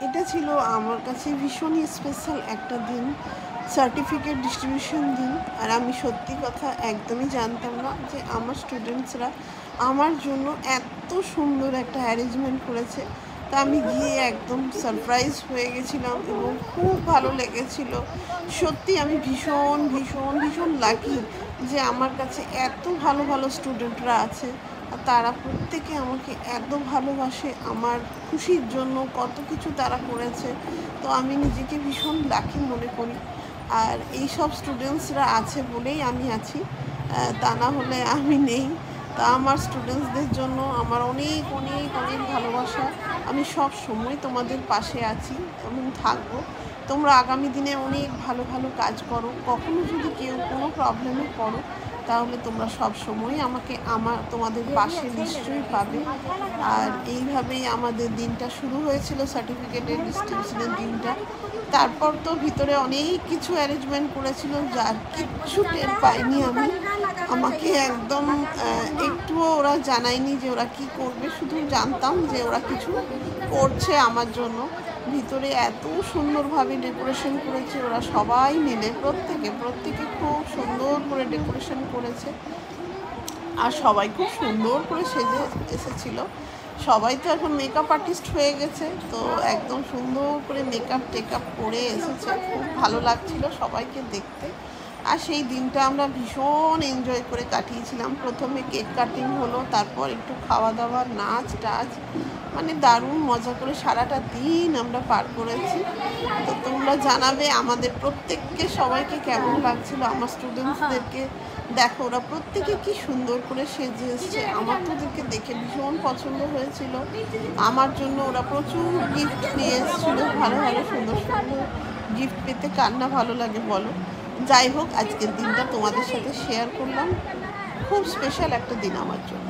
এটা ছিল আমার কাছে ভীষণই স্পেশাল একটা দিন, সার্টিফিকেট ডিস্ট্রিবিউশন দিন। আর আমি সত্যি কথা একদমই জানতাম না যে আমার স্টুডেন্টসরা আমার জন্য এত সুন্দর একটা অ্যারেঞ্জমেন্ট করেছে। তা আমি গিয়ে একদম সারপ্রাইজ হয়ে গেছিলাম এবং খুব ভালো লেগেছিল। সত্যি আমি ভীষণ ভীষণ ভীষণ লাকি যে আমার কাছে এত ভালো ভালো স্টুডেন্টরা আছে। আর তারা প্রত্যেকে আমাকে এত ভালোবাসে, আমার খুশির জন্য কত কিছু তারা করেছে। তো আমি নিজেকে ভীষণ লাকি মনে করি। আর এই সব স্টুডেন্টসরা আছে বলেই আমি আছি, তা না হলে আমি নেই। তা আমার স্টুডেন্টসদের জন্য আমার অনেক অনেক অনেক ভালোবাসা। আমি সব সময় তোমাদের পাশে আছি এবং থাকবো। তোমরা আগামী দিনে অনেক ভালো ভালো কাজ করো। কখনো যদি কেউ কোনো প্রবলেমে পড়ো তাহলে তোমরা সব সময় আমাকে তোমাদের পাশে নিশ্চয়ই পাবে। আর এইভাবেই আমাদের দিনটা শুরু হয়েছিল, সার্টিফিকেটের ডিস্ট্রিবিউশনের দিনটা। তারপর তো ভিতরে অনেক কিছু অ্যারেঞ্জমেন্ট করেছিল, যার কিচ্ছু টের পাইনি আমি। আমাকে একদম একটুও ওরা জানায়নি যে ওরা কি করবে, শুধু জানতাম যে ওরা কিছু করছে আমার জন্য। ভিতরে এত সুন্দরভাবে ডেকোরেশন করেছে ওরা সবাই মিলে, প্রত্যেকে খুব সুন্দর করে ডেকোরেশন করেছে। আর সবাই খুব সুন্দর করে সেজে এসেছিল। সবাই তো এখন মেকআপ আর্টিস্ট হয়ে গেছে, তো একদম সুন্দর করে টেকআপ করে এসেছে। খুব ভালো লাগছিল সবাইকে দেখতে। আর সেই দিনটা আমরা ভীষণ এনজয় করে কাটিয়েছিলাম। প্রথমে কেক কাটিং হলো, তারপর একটু খাওয়া দাওয়া, নাচ টাচ, মানে দারুণ মজা করে সারাটা দিন আমরা পার করেছি। তো তোমরা জানাবে আমাদের প্রত্যেককে সবাইকে কেমন লাগছিল, আমার স্টুডেন্টসদেরকে। দেখো ওরা প্রত্যেকে কি সুন্দর করে সেজে এসছে। আমার তো ওদেরকে দেখে ভীষণ পছন্দ হয়েছিল। আমার জন্য ওরা প্রচুর গিফট নিয়ে এসেছিল, ভালো ভালো সুন্দর সুন্দর গিফট পেতে কার না ভালো লাগে বলো। যাই হোক, আজকের দিনটা তোমাদের সাথে শেয়ার করলাম। খুব স্পেশাল একটা দিন আমার জন্য।